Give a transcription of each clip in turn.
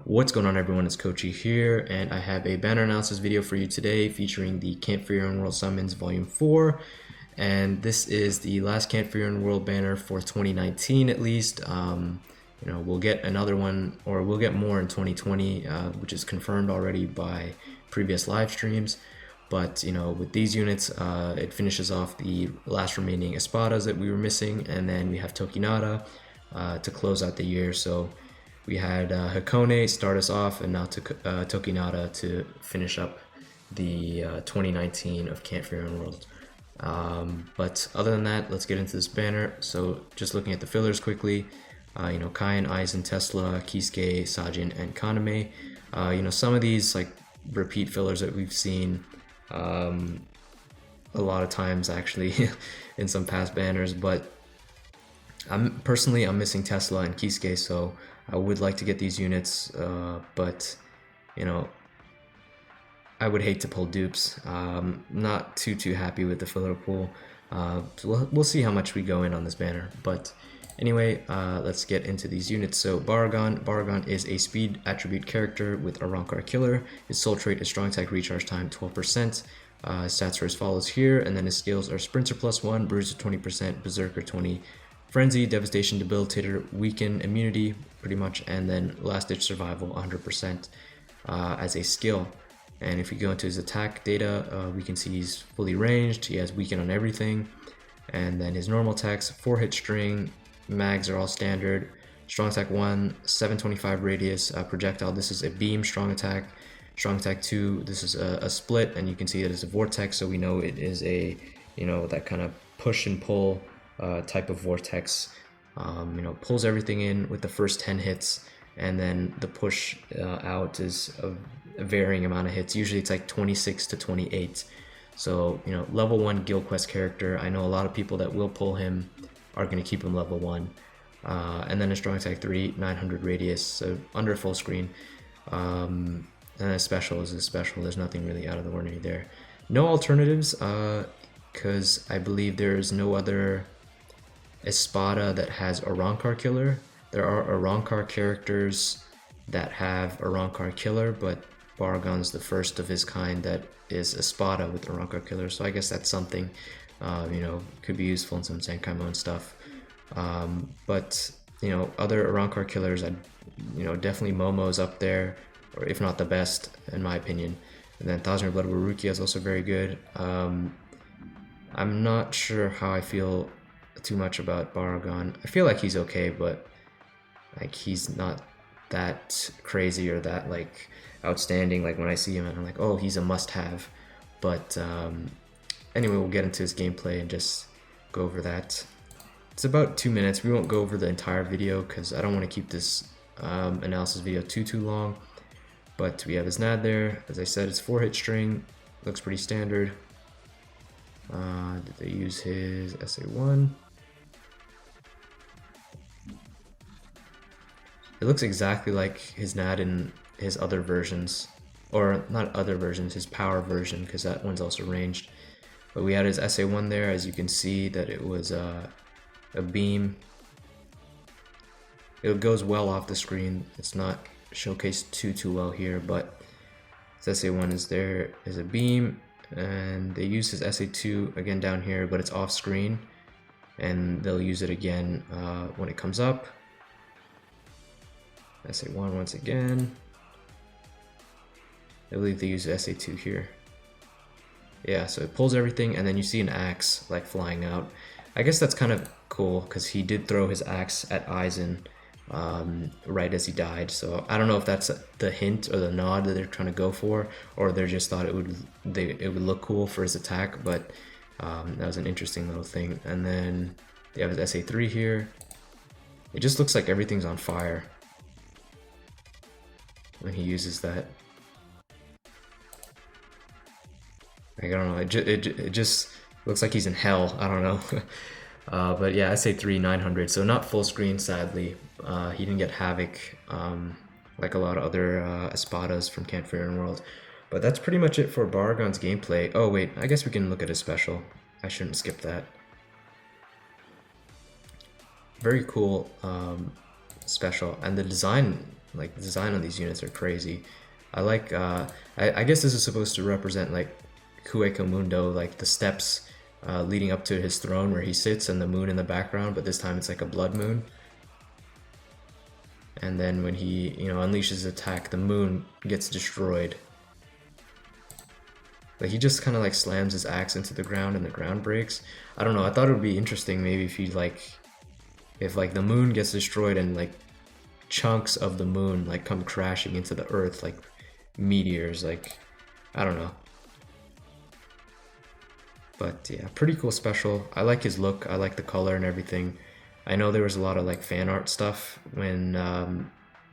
What's going on, everyone? It's Kochyy here, and I have a banner analysis video for you today featuring the Camp for Your Own World Summons Volume 4. And this is the last Camp for Your Own World banner for 2019 at least. We'll get another one, or we'll get more in 2020, which is confirmed already by previous live streams. But with these units, it finishes off the last remaining espadas that we were missing, and then we have Tokinada to close out the year. So we had Hakone start us off, and now Tokinada to finish up the 2019 of Camp for Your Own World. But other than that, let's get into this banner. So just looking at the fillers quickly, Kain, Aizen, Tesla, Kisuke, Sajin, and Kaname. Some of these like repeat fillers that we've seen a lot of times actually in some past banners, but I'm missing Tesla and Kisuke, so I would like to get these units, but I would hate to pull dupes. Not too happy with the filler pool. So we'll see how much we go in on this banner, but anyway, let's get into these units. So Barragan is a speed attribute character with a Rankar killer. His soul trait is strong attack recharge time 12%. Stats are as follows here, and then his skills are Sprinter +1, Bruiser 20%, Berserker 20%, Frenzy, Devastation, Debilitator, Weaken, Immunity, pretty much, and then Last Ditch Survival 100% as a skill. And if we go into his attack data, we can see he's fully ranged, he has Weaken on everything, and then his normal attacks, 4-hit string, mags are all standard, strong attack 1, 725 radius, projectile, this is a beam strong attack 2, this is a split, and you can see that it's a vortex, so we know it is a, that kind of push and pull type of vortex. Pulls everything in with the first 10 hits, and then the push out is a varying amount of hits. Usually it's like 26 to 28. So level 1 guild quest character. I know a lot of people that will pull him are going to keep him level 1. And then a strong attack 3, 900 radius, so under full screen. And a special is a special. There's nothing really out of the ordinary there. No alternatives, because I believe there's no other Espada that has a Rankar killer. There are Rankar characters that have a Rankar killer, but Barragan's the first of his kind that is Espada with a Rankar killer, so I guess that's something could be useful in some Zenkai mode stuff. But other Rankar killers, definitely Momo's up there, or if not the best in my opinion. And then Thousand Blood Waruki is also very good. I'm not sure how I feel too much about Barragan. I feel like he's okay, but like he's not that crazy or that like outstanding. Like when I see him, I'm like, oh, he's a must-have. But anyway, we'll get into his gameplay and just go over that. It's about 2 minutes. We won't go over the entire video because I don't want to keep this analysis video too long. But we have his NAD there. As I said, it's 4-hit string. Looks pretty standard. Did they use his SA1? It looks exactly like his NAD in his other versions, or not other versions, his power version, because that one's also ranged. But we had his SA1 there, as you can see that it was a beam. It goes well off the screen. It's not showcased too well here, but his SA1 is there, is a beam, and they use his SA2 again down here, but it's off screen, and they'll use it again when it comes up. SA1 once again. I believe they use SA2 here. Yeah, so it pulls everything, and then you see an axe like flying out. I guess that's kind of cool because he did throw his axe at Aizen right as he died. So I don't know if that's the hint or the nod that they're trying to go for, or they just thought it would look cool for his attack. But that was an interesting little thing. And then they have his SA3 here. It just looks like everything's on fire when he uses that. I don't know, it just looks like he's in hell. I don't know. But yeah, SA3 900, so not full screen sadly. He didn't get Havoc like a lot of other Espadas from Camp for Your Own World. But that's pretty much it for Barragan's gameplay. Oh wait, I guess we can look at his special. I shouldn't skip that. Very cool special, and the design Like the design on these units are crazy. I like, I guess this is supposed to represent like Kochyy Mundo, like the steps leading up to his throne where he sits and the moon in the background, but this time it's like a blood moon. And then when he, unleashes his attack, the moon gets destroyed. Like he just kind of like slams his axe into the ground and the ground breaks. I don't know, I thought it would be interesting maybe if he if like the moon gets destroyed and like chunks of the moon like come crashing into the earth like meteors, like I don't know. But yeah, pretty cool special. I like his look, I like the color and everything. I know there was a lot of like fan art stuff when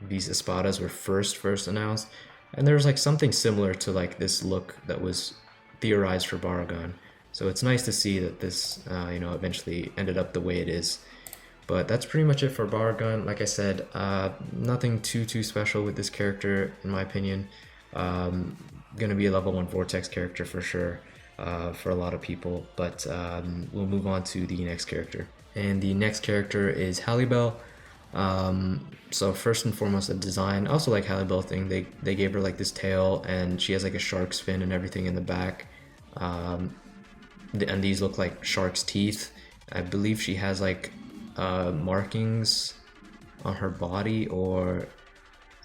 these espadas were first announced, and there was like something similar to like this look that was theorized for Barragan. So it's nice to see that this eventually ended up the way it is. But that's pretty much it for Barragan. Like I said, nothing too special with this character in my opinion. Gonna be a level 1 Vortex character for sure for a lot of people, but we'll move on to the next character. And the next character is Halibel. So first and foremost, the design. I also like Halibel thing. They gave her like this tail, and she has like a shark's fin and everything in the back. And these look like shark's teeth. I believe she has like markings on her body, or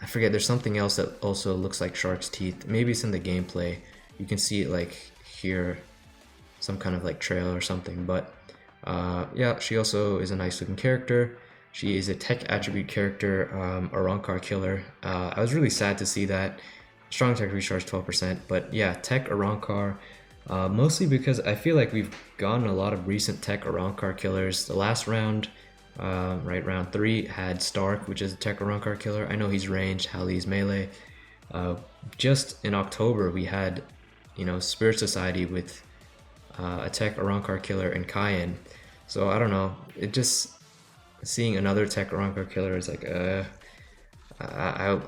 I forget. There's something else that also looks like shark's teeth. Maybe it's in the gameplay. You can see it like here, some kind of like trail or something, but. Yeah, she also is a nice looking character. She is a tech attribute character, Arrancar killer. I was really sad to see that. Strong attack recharge 12%, but yeah, tech Arrancar. Mostly because I feel like we've gotten a lot of recent tech Arrancar killers. The last round, round 3, had Stark, which is a tech Arrancar killer. I know he's ranged, Hali's melee. Just in October, we had, Spirit Society with a tech Arrancar killer and Kochyy. So I don't know, it just seeing another tech Arrancar killer is like I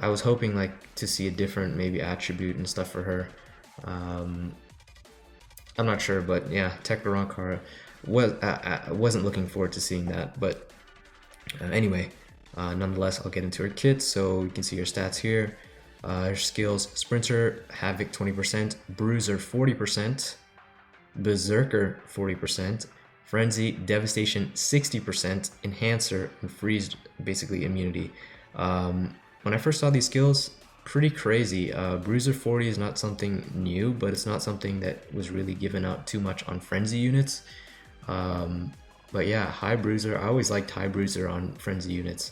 was hoping like to see a different maybe attribute and stuff for her. I'm not sure, but yeah, tech Arrancar was I wasn't looking forward to seeing that, but anyway, nonetheless, I'll get into her kit. So you can see her stats here. Her skills: Sprinter, Havoc 20%, Bruiser 40%, Berserker 40%, Frenzy, Devastation 60%, Enhancer, and Freeze, basically immunity. When I first saw these skills, pretty crazy. Bruiser 40 is not something new, but it's not something that was really given out too much on Frenzy units. But yeah, High Bruiser, I always liked High Bruiser on Frenzy units.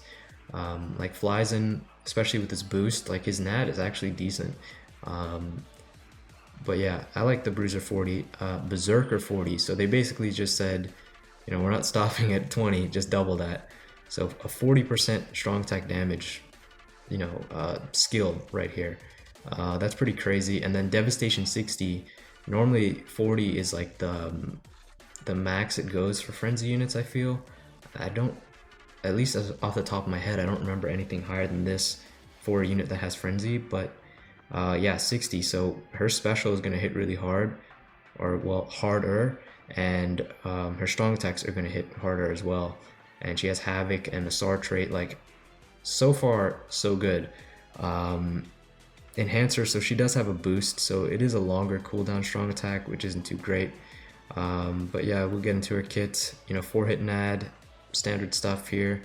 Like flies in, especially with his boost, like his nat is actually decent. But yeah, I like the Bruiser 40, Berserker 40. So they basically just said, we're not stopping at 20, just double that. So a 40% strong attack damage, skill right here. That's pretty crazy. And then Devastation 60. Normally 40 is like the max it goes for Frenzy units, I feel. I don't, at least off the top of my head, I don't remember anything higher than this for a unit that has Frenzy, but yeah, 60. So her special is going to hit really hard, or well, harder, and her strong attacks are going to hit harder as well. And she has Havoc and the SAR trait. Like, so far so good. Enhancer, so she does have a boost, so it is a longer cooldown strong attack, which isn't too great. But yeah, we'll get into her kit. 4-hit NAD, standard stuff here.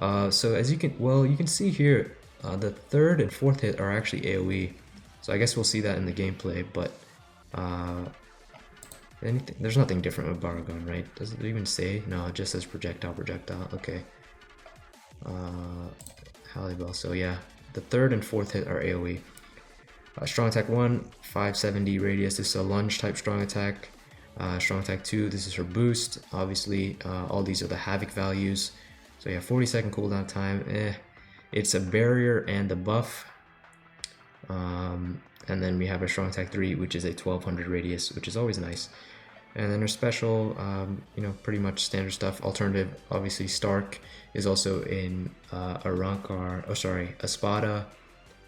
So as you can see here, the 3rd and 4th hit are actually AoE, so I guess we'll see that in the gameplay. But there's nothing different with Barragan, right? Does it even say? No, it just says projectile. Okay. Halibel. So yeah, the 3rd and 4th hit are AoE. Strong attack 1, 570 radius. This is a lunge type strong attack. Strong attack 2, this is her boost. Obviously, all these are the Havoc values. So yeah, 40-second cooldown time. It's a barrier and a buff. And then we have a strong attack 3, which is a 1200 radius, which is always nice. And then her special, pretty much standard stuff. Alternative, obviously Stark is also in Espada,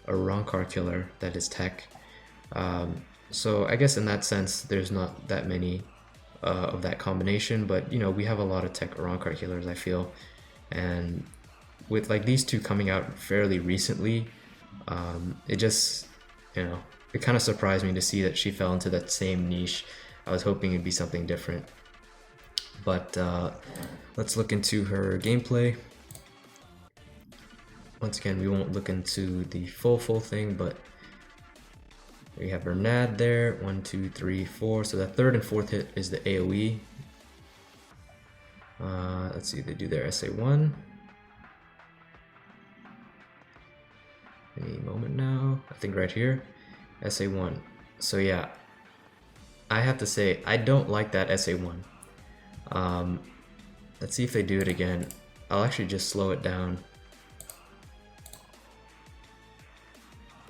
a Arrancar killer that is tech. So I guess in that sense, there's not that many of that combination, but we have a lot of tech Arrancar killers, I feel. And with like these two coming out fairly recently, it just, it kind of surprised me to see that she fell into that same niche. I was hoping it'd be something different. But let's look into her gameplay. Once again, we won't look into the full thing, but we have her NAD there, 1, 2, 3, 4. So that third and fourth hit is the AoE. Let's see, they do their SA1. Any moment now, I think right here, SA1. So yeah, I have to say, I don't like that SA1. Let's see if they do it again. I'll actually just slow it down.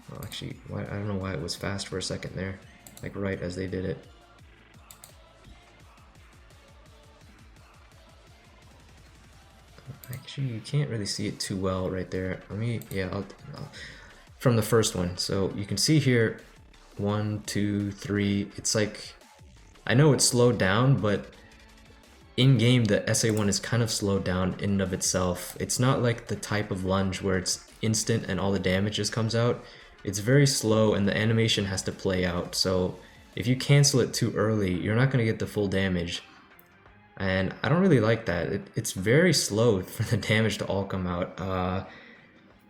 Well, actually, I don't know why it was fast for a second there, like right as they did it. Actually, you can't really see it too well right there. Let me, yeah, I'll from the first one. So you can see here, 1, 2, 3. It's like, I know it's slowed down, but in game the SA1 is kind of slowed down in and of itself. It's not like the type of lunge where it's instant and all the damage just comes out. It's very slow and the animation has to play out. So if you cancel it too early, you're not going to get the full damage. And I don't really like that. It's very slow for the damage to all come out.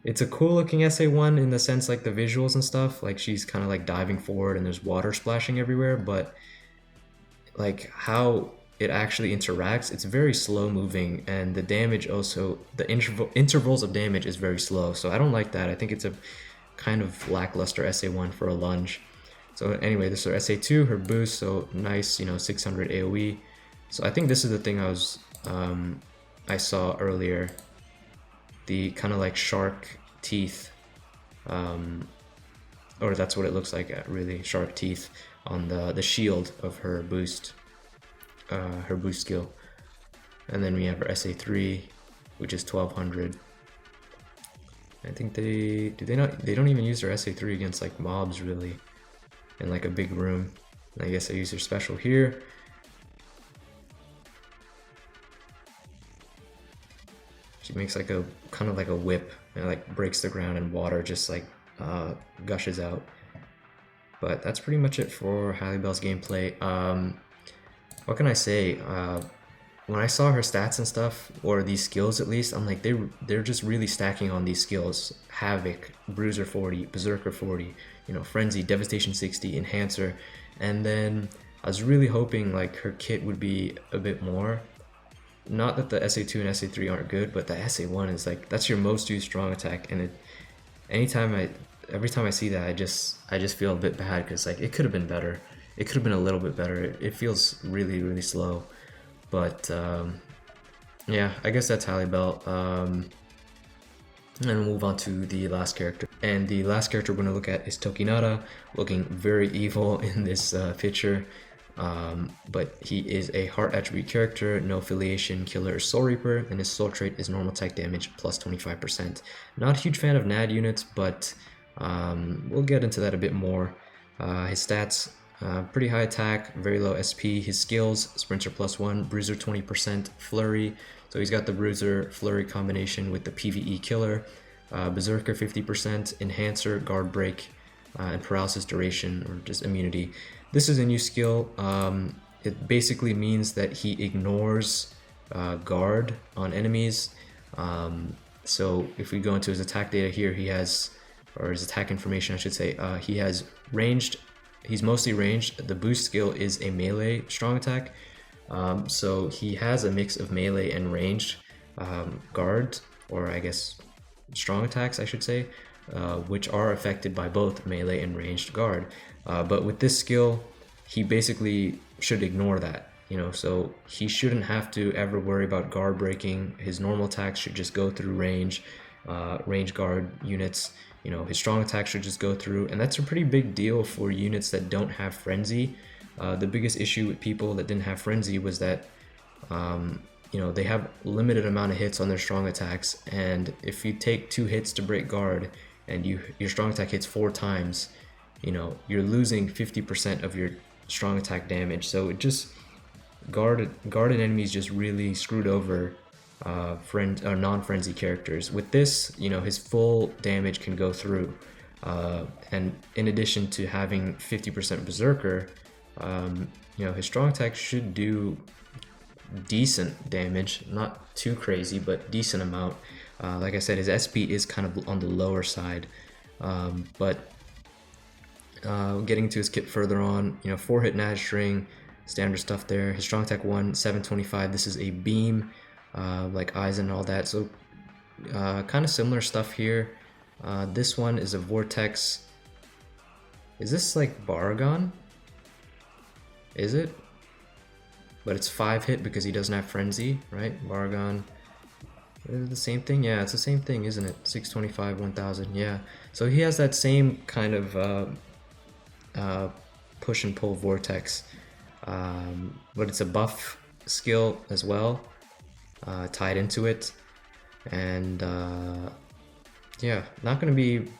It's a cool looking SA1 in the sense like the visuals and stuff. Like she's kind of like diving forward and there's water splashing everywhere. But like how it actually interacts, it's very slow moving, and the damage also, the intervals of damage is very slow. So I don't like that. I think it's a kind of lackluster SA1 for a lunge. So anyway, this is her SA2, her boost, so nice, 600 AoE. So I think this is the thing I saw earlier, the kind of like shark teeth, or that's what it looks like, really, shark teeth on the shield of her boost skill. And then we have her SA3, which is 1200. I think they don't even use their SA3 against like mobs really in like a big room. And I guess I use their special here. She makes like a kind of like a whip and it like breaks the ground and water just like gushes out. But that's pretty much it for Halibel's gameplay. What can I say? When I saw her stats and stuff, or these skills at least, I'm like, they're just really stacking on these skills. Havoc, Bruiser 40, Berserker 40, Frenzy, Devastation 60, Enhancer. And then I was really hoping like her kit would be a bit more. Not that the SA2 and SA3 aren't good, but the SA1 is like, that's your most used strong attack. And every time I see that, I just feel a bit bad, because like it could have been better. It could have been a little bit better. It feels really, really slow. But yeah, I guess that's Halibel. And we'll move on to the last character. And the last character we're going to look at is Tokinada, looking very evil in this picture. But he is a heart attribute character, no affiliation, killer, or soul reaper, and his soul trait is normal attack damage plus 25%. Not a huge fan of NAD units, but we'll get into that a bit more. His stats, pretty high attack, very low SP. His skills, Sprinter +1, Bruiser 20%, Flurry. So he's got the Bruiser Flurry combination with the PvE killer, Berserker 50%, Enhancer, Guard Break, and Paralysis Duration, or just immunity. This is a new skill. It basically means that he ignores guard on enemies. So if we go into his attack data here, he has, or his attack information I should say, he has ranged. He's mostly ranged. The boost skill is a melee strong attack. So he has a mix of melee and ranged guard, or I guess strong attacks I should say, which are affected by both melee and ranged guard. But with this skill, he basically should ignore that, so he shouldn't have to ever worry about guard breaking. His normal attacks should just go through range guard units. His strong attack should just go through, and that's a pretty big deal for units that don't have Frenzy. The biggest issue with people that didn't have Frenzy was that, they have limited amount of hits on their strong attacks, and if you take 2 hits to break guard, and your strong attack hits 4 times, you're losing 50% of your strong attack damage. So it just, guarded enemies just really screwed over non-frenzy characters. With this, you know, his full damage can go through, and in addition to having 50% berserker, you know, his strong attack should do decent damage, not too crazy, but decent amount. Like I said, his SP is kind of on the lower side, but getting to his kit further on, you know, 4-hit Naj string, standard stuff there. His strong attack 1, 725. This is a beam, like eyes and all that. So kind of similar stuff here. This one is a vortex. Is this like Barragan? Is it? But it's 5-hit because he doesn't have frenzy, right? Barragan. Is it the same thing? Yeah, it's the same thing, isn't it? 625, 1000. Yeah. So he has that same kind of push and pull vortex, but it's a buff skill as well, tied into it, and yeah, not going to be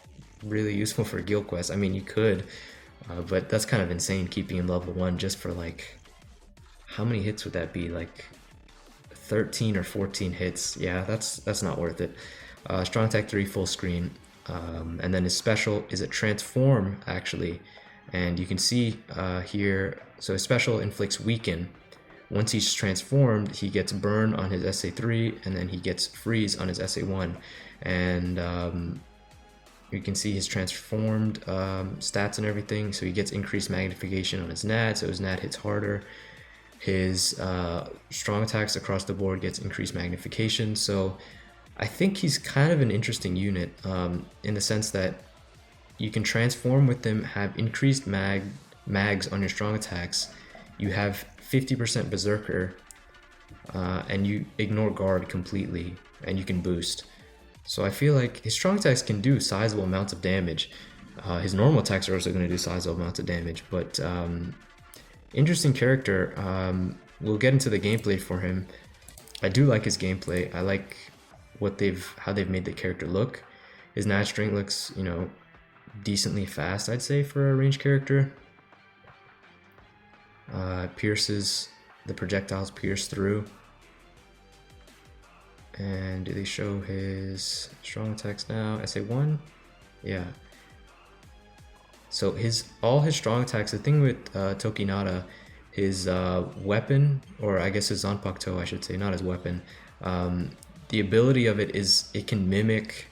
really useful for guild quests. I mean, you could, but that's kind of insane keeping him level 1 just for like, how many hits would that be? Like 13 or 14 hits. Yeah, that's not worth it. Strong attack 3 full screen, and then his special is a transform actually, and you can see here, so his special inflicts weaken. Once he's transformed, he gets burn on his SA3, and then he gets freeze on his SA1, and you can see his transformed stats and everything. So he gets increased magnification on his NAD, so his NAD hits harder. His strong attacks across the board gets increased magnification. So I think he's kind of an interesting unit, in the sense that you can transform with him, have increased mags on your strong attacks. You have 50% berserker, and you ignore guard completely, and you can boost. So I feel like his strong attacks can do sizable amounts of damage. His normal attacks are also going to do sizable amounts of damage, but interesting character. We'll get into the gameplay for him. I do like his gameplay. I like how they've made the character look. His Nat string looks, you know, decently fast, I'd say, for a ranged character. Pierces, the projectiles pierce through. And do they show his strong attacks now? SA1? Yeah. So all his strong attacks, the thing with Tokinada, his weapon, or I guess his Zanpakuto I should say, not his weapon, the ability of it is it can mimic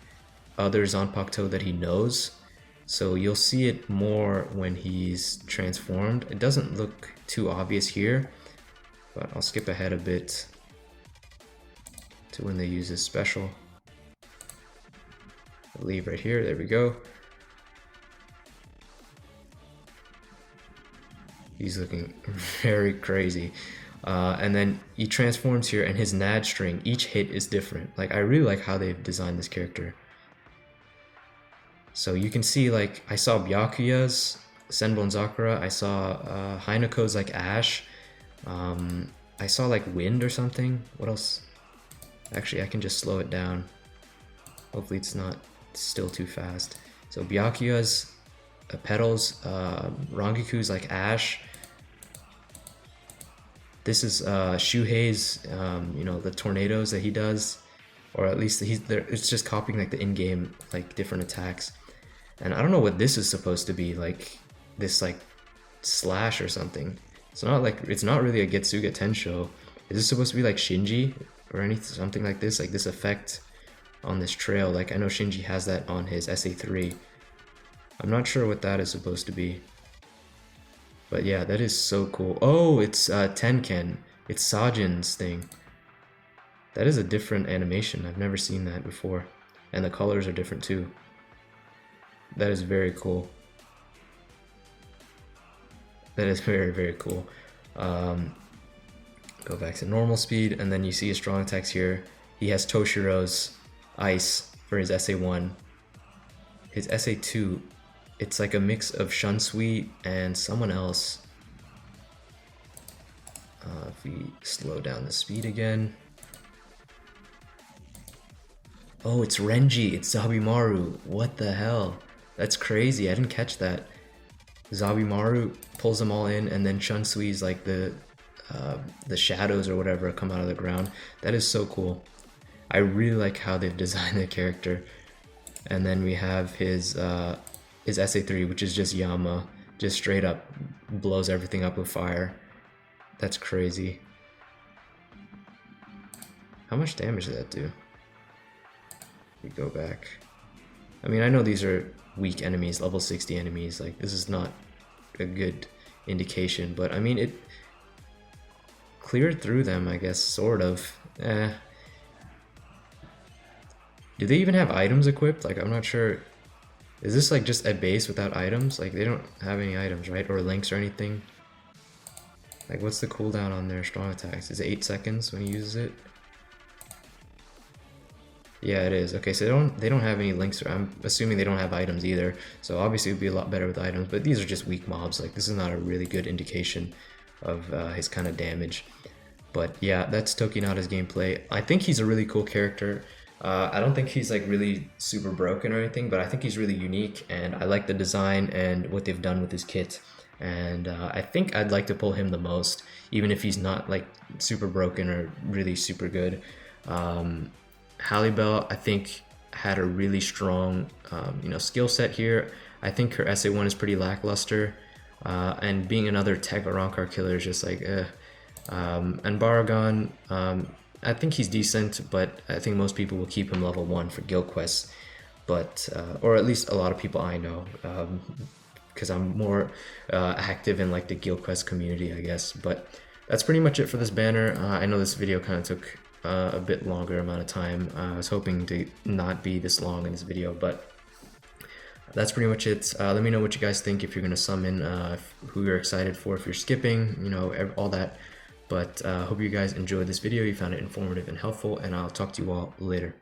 other Zanpakuto that he knows. So you'll see it more when he's transformed. It doesn't look too obvious here, but I'll skip ahead a bit to when they use his special. I believe right here, there we go. He's looking very crazy. And then he transforms here, and his NAD string, each hit is different. Like, I really like how they've designed this character. So you can see, like, I saw Byakuya's Senbon Sakura, I saw Hinako's like Ash, I saw like Wind or something. What else? Actually, I can just slow it down. Hopefully it's not still too fast. So Byakuya's Petals, Rangiku's like Ash. This is Shuhei's, you know, the tornadoes that he does, or at least he's there. It's just copying like the in-game like different attacks. And I don't know what this is supposed to be, like this like slash or something. It's not really a Getsuga Tensho. Is this supposed to be like Shinji or something like this effect on this trail? Like, I know Shinji has that on his SA3. I'm not sure what that is supposed to be. But yeah, that is so cool. Oh, it's Tenken. It's Sajin's thing. That is a different animation. I've never seen that before. And the colors are different too. That is very cool. That is very, very cool. Go back to normal speed, and then you see his strong attacks here. He has Toshiro's Ice for his SA1. His SA2, it's like a mix of Shunsui and someone else. If we slow down the speed again. Oh, it's Renji, it's Zabimaru. What the hell? That's crazy, I didn't catch that. Zabimaru pulls them all in, and then Chunsui's like the shadows or whatever come out of the ground. That is so cool. I really like how they've designed the character. And then we have his SA3, which is just Yama, just straight up blows everything up with fire. That's crazy. How much damage did that do? We go back. I mean, I know these are weak enemies, level 60 enemies. Like, this is not a good indication, but I mean, it cleared through them, I guess, sort of. Do they even have items equipped? Like, I'm not sure. Is this like just a base without items? Like, they don't have any items, right? Or links or anything? Like, what's the cooldown on their strong attacks? Is it 8 seconds when he uses it? Yeah, it is. Okay, so they don't have any links. I'm assuming they don't have items either. So obviously it would be a lot better with items, but these are just weak mobs. Like, this is not a really good indication of his kind of damage. But yeah, that's Tokinada's gameplay. I think he's a really cool character. I don't think he's like really super broken or anything, but I think he's really unique, and I like the design and what they've done with his kit. And I think I'd like to pull him the most, even if he's not like super broken or really super good. Halibel, I think, had a really strong skill set here. I think her SA1 is pretty lackluster, and being another tech or Rankar killer is just like and Barragan, I think he's decent, but I think most people will keep him level 1 for guild quests, but or at least a lot of people I know, because I'm more active in like the guild quest community, I guess. But that's pretty much it for this banner. I know this video kind of took a bit longer amount of time. I was hoping to not be this long in this video, but that's pretty much it. Let me know what you guys think, if you're gonna summon, who you're excited for, if you're skipping, all that. But hope you guys enjoyed this video, you found it informative and helpful, and I'll talk to you all later.